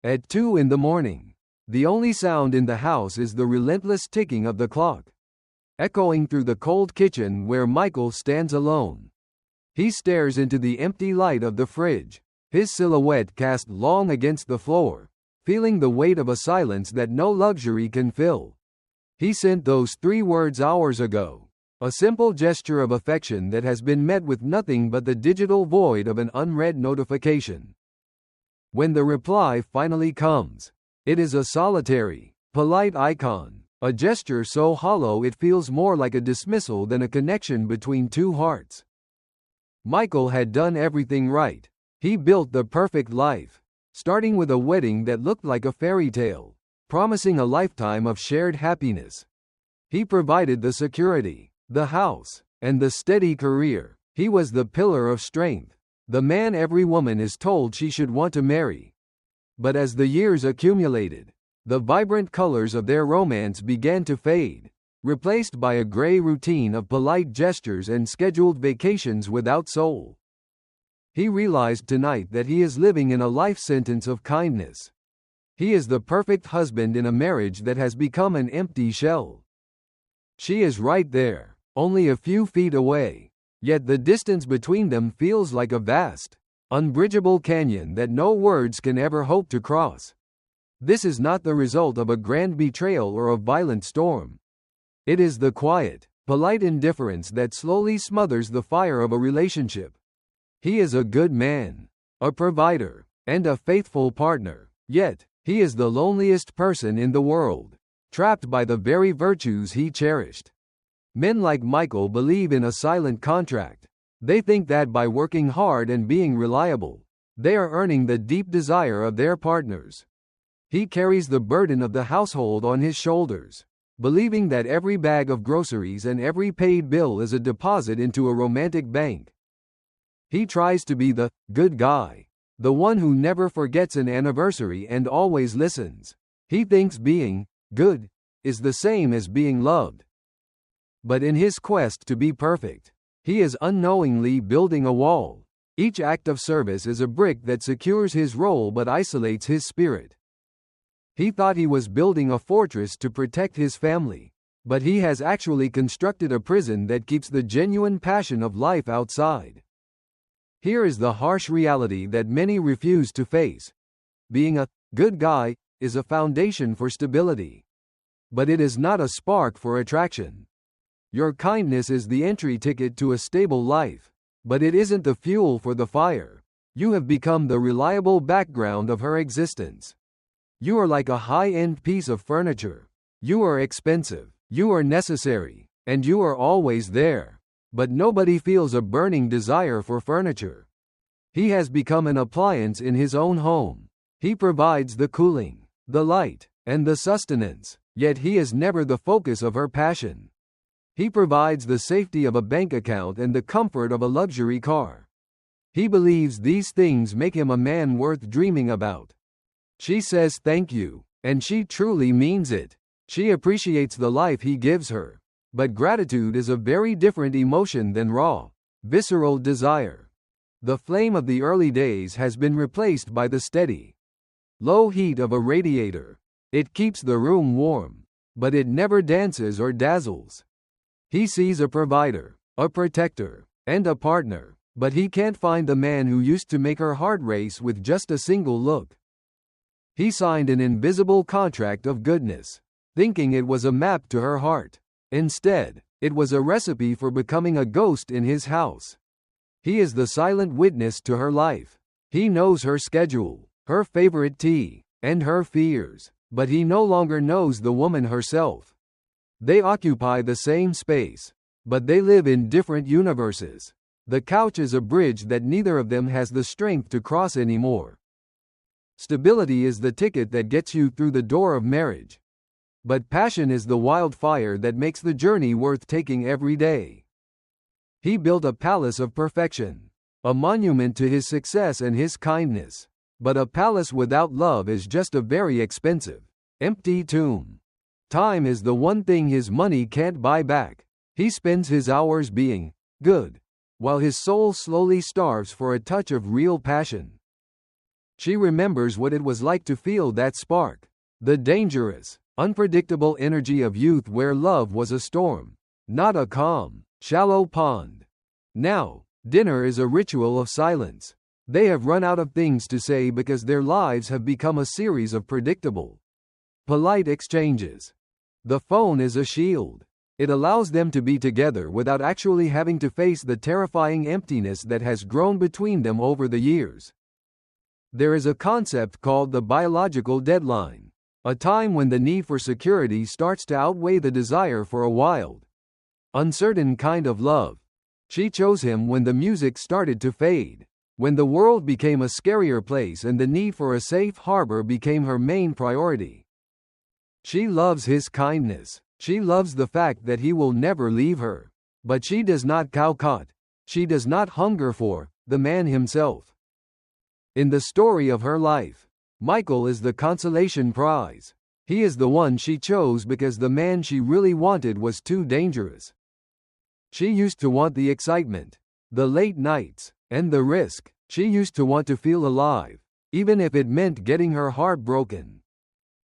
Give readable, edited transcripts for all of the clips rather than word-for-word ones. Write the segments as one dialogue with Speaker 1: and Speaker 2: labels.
Speaker 1: At 2 in the morning, the only sound in the house is the relentless ticking of the clock, echoing through the cold kitchen where Michael stands alone. He stares into the empty light of the fridge, his silhouette cast long against the floor, feeling the weight of a silence that no luxury can fill. He sent those 3 words hours ago, a simple gesture of affection that has been met with nothing but the digital void of an unread notification. When the reply finally comes, it is a solitary, polite icon, a gesture so hollow it feels more like a dismissal than a connection between 2 hearts. Michael had done everything right. He built the perfect life, starting with a wedding that looked like a fairy tale, promising a lifetime of shared happiness. He provided the security, the house, and the steady career. He was the pillar of strength, the man every woman is told she should want to marry. But as the years accumulated, the vibrant colors of their romance began to fade, replaced by a gray routine of polite gestures and scheduled vacations without soul. He realized tonight that he is living in a life sentence of kindness. He is the perfect husband in a marriage that has become an empty shell. She is right there, only a few feet away, yet the distance between them feels like a vast, unbridgeable canyon that no words can ever hope to cross. This is not the result of a grand betrayal or a violent storm. It is the quiet, polite indifference that slowly smothers the fire of a relationship. He is a good man, a provider, and a faithful partner, yet, he is the loneliest person in the world, trapped by the very virtues he cherished. Men like Michael believe in a silent contract. They think that by working hard and being reliable, they are earning the deep desire of their partners. He carries the burden of the household on his shoulders, believing that every bag of groceries and every paid bill is a deposit into a romantic bank. He tries to be the good guy, the one who never forgets an anniversary and always listens. He thinks being good is the same as being loved. But in his quest to be perfect, he is unknowingly building a wall. Each act of service is a brick that secures his role but isolates his spirit. He thought he was building a fortress to protect his family, but he has actually constructed a prison that keeps the genuine passion of life outside. Here is the harsh reality that many refuse to face. Being a good guy is a foundation for stability, but it is not a spark for attraction. Your kindness is the entry ticket to a stable life, but it isn't the fuel for the fire. You have become the reliable background of her existence. You are like a high-end piece of furniture. You are expensive, you are necessary, and you are always there. But nobody feels a burning desire for furniture. He has become an appliance in his own home. He provides the cooling, the light, and the sustenance, yet he is never the focus of her passion. He provides the safety of a bank account and the comfort of a luxury car. He believes these things make him a man worth dreaming about. She says thank you, and she truly means it. She appreciates the life he gives her. But gratitude is a very different emotion than raw, visceral desire. The flame of the early days has been replaced by the steady, low heat of a radiator. It keeps the room warm, but it never dances or dazzles. He sees a provider, a protector, and a partner, but he can't find the man who used to make her heart race with just a single look. He signed an invisible contract of goodness, thinking it was a map to her heart. Instead, it was a recipe for becoming a ghost in his house. He is the silent witness to her life. He knows her schedule, her favorite tea, and her fears, but he no longer knows the woman herself. They occupy the same space, but they live in different universes. The couch is a bridge that neither of them has the strength to cross anymore. Stability is the ticket that gets you through the door of marriage. But passion is the wildfire that makes the journey worth taking every day. He built a palace of perfection, a monument to his success and his kindness. But a palace without love is just a very expensive, empty tomb. Time is the one thing his money can't buy back. He spends his hours being good, while his soul slowly starves for a touch of real passion. She remembers what it was like to feel that spark. The dangerous, unpredictable energy of youth where love was a storm, not a calm, shallow pond. Now, dinner is a ritual of silence. They have run out of things to say because their lives have become a series of predictable, polite exchanges. The phone is a shield. It allows them to be together without actually having to face the terrifying emptiness that has grown between them over the years. There is a concept called the biological deadline, a time when the need for security starts to outweigh the desire for a wild, uncertain kind of love. She chose him when the music started to fade, when the world became a scarier place and the need for a safe harbor became her main priority. She loves his kindness. She loves the fact that he will never leave her. But she does not cow-cot. She does not hunger for the man himself. In the story of her life, Michael is the consolation prize. He is the one she chose because the man she really wanted was too dangerous. She used to want the excitement, the late nights, and the risk. She used to want to feel alive, even if it meant getting her heart broken.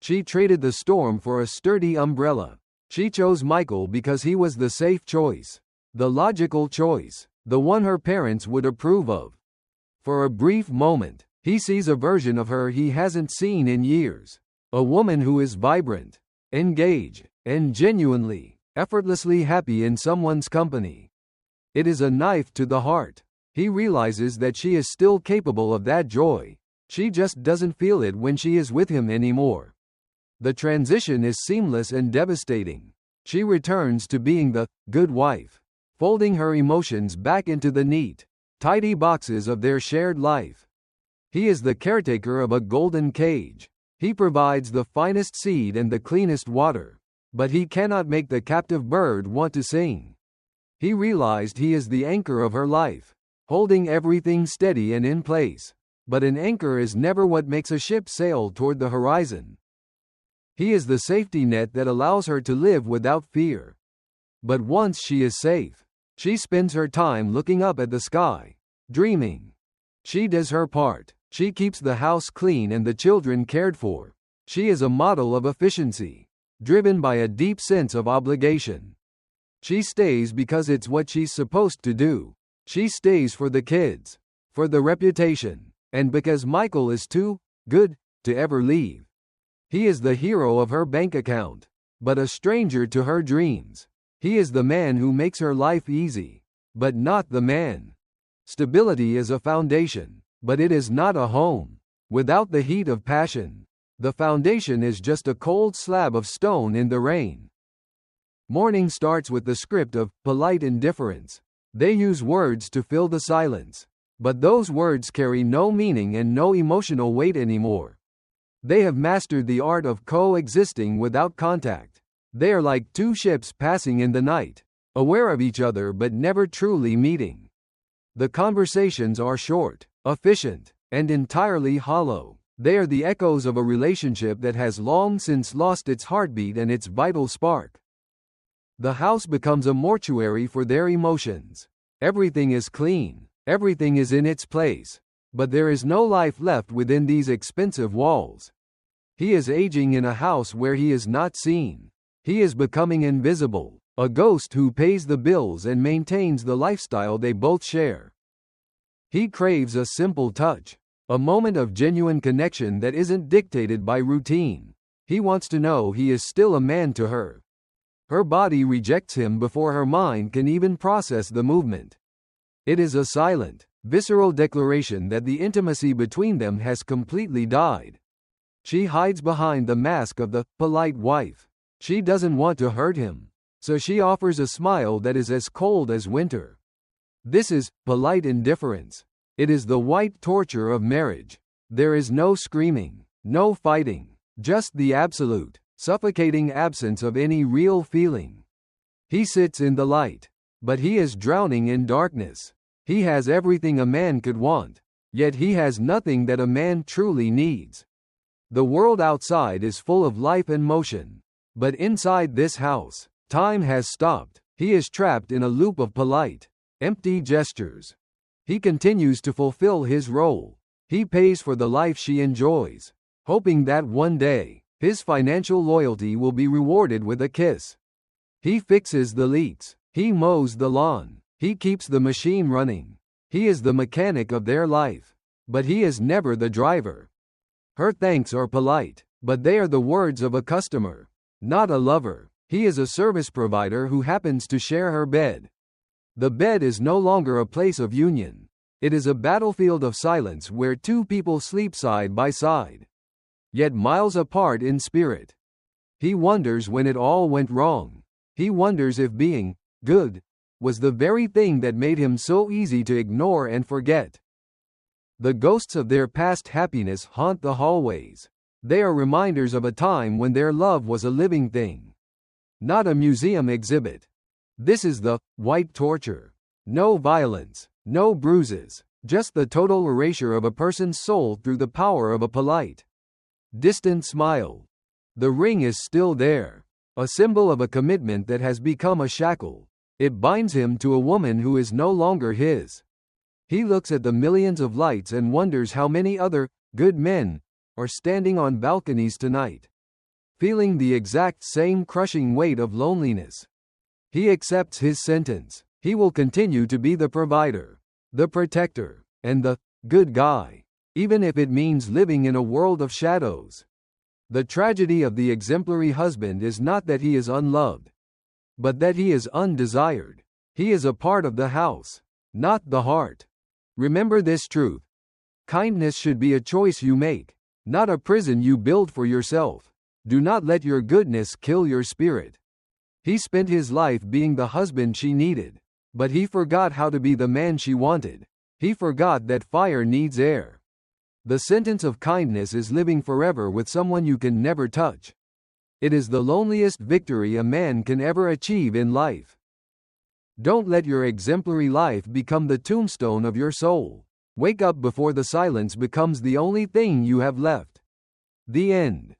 Speaker 1: She traded the storm for a sturdy umbrella. She chose Michael because he was the safe choice, the logical choice, the one her parents would approve of. For a brief moment, he sees a version of her he hasn't seen in years. A woman who is vibrant, engaged, and genuinely, effortlessly happy in someone's company. It is a knife to the heart. He realizes that she is still capable of that joy. She just doesn't feel it when she is with him anymore. The transition is seamless and devastating. She returns to being the good wife, folding her emotions back into the neat, tidy boxes of their shared life. He is the caretaker of a golden cage. He provides the finest seed and the cleanest water, but he cannot make the captive bird want to sing. He realized he is the anchor of her life, holding everything steady and in place. But an anchor is never what makes a ship sail toward the horizon. He is the safety net that allows her to live without fear. But once she is safe, she spends her time looking up at the sky, dreaming. She does her part. She keeps the house clean and the children cared for. She is a model of efficiency, driven by a deep sense of obligation. She stays because it's what she's supposed to do. She stays for the kids, for the reputation, and because Michael is too good to ever leave. He is the hero of her bank account, but a stranger to her dreams. He is the man who makes her life easy, but not the man. Stability is a foundation, but it is not a home. Without the heat of passion, the foundation is just a cold slab of stone in the rain. Morning starts with the script of polite indifference. They use words to fill the silence, but those words carry no meaning and no emotional weight anymore. They have mastered the art of coexisting without contact. They are like two ships passing in the night, aware of each other but never truly meeting. The conversations are short, efficient, and entirely hollow. They are the echoes of a relationship that has long since lost its heartbeat and its vital spark. The house becomes a mortuary for their emotions. Everything is clean, everything is in its place, but there is no life left within these expensive walls. He is aging in a house where he is not seen. He is becoming invisible, a ghost who pays the bills and maintains the lifestyle they both share. He craves a simple touch, a moment of genuine connection that isn't dictated by routine. He wants to know he is still a man to her. Her body rejects him before her mind can even process the movement. It is a silent, visceral declaration that the intimacy between them has completely died. She hides behind the mask of the polite wife. She doesn't want to hurt him, so she offers a smile that is as cold as winter. This is polite indifference. It is the white torture of marriage. There is no screaming, no fighting, just the absolute, suffocating absence of any real feeling. He sits in the light, but he is drowning in darkness. He has everything a man could want, yet he has nothing that a man truly needs. The world outside is full of life and motion, but inside this house, time has stopped. He is trapped in a loop of polite, empty gestures. He continues to fulfill his role, He pays for the life she enjoys, hoping that one day, his financial loyalty will be rewarded with a kiss. He fixes the leaks. He mows the lawn. He keeps the machine running. He is the mechanic of their life. But he is never the driver. Her thanks are polite, but they are the words of a customer, not a lover. He is a service provider who happens to share her bed. The bed is no longer a place of union. It is a battlefield of silence where two people sleep side by side, yet miles apart in spirit. He wonders when it all went wrong. He wonders if being good was the very thing that made him so easy to ignore and forget. The ghosts of their past happiness haunt the hallways. They are reminders of a time when their love was a living thing, not a museum exhibit. This is the white torture. No violence, no bruises, just the total erasure of a person's soul through the power of a polite, distant smile. The ring is still there, a symbol of a commitment that has become a shackle. It binds him to a woman who is no longer his. He looks at the millions of lights and wonders how many other good men are standing on balconies tonight, feeling the exact same crushing weight of loneliness. He accepts his sentence. He will continue to be the provider, the protector, and the good guy, even if it means living in a world of shadows. The tragedy of the exemplary husband is not that he is unloved, but that he is undesired. He is a part of the house, not the heart. Remember this truth. Kindness should be a choice you make, not a prison you build for yourself. Do not let your goodness kill your spirit. He spent his life being the husband she needed, but he forgot how to be the man she wanted. He forgot that fire needs air. The sentence of kindness is living forever with someone you can never touch. It is the loneliest victory a man can ever achieve in life. Don't let your exemplary life become the tombstone of your soul. Wake up before the silence becomes the only thing you have left. The end.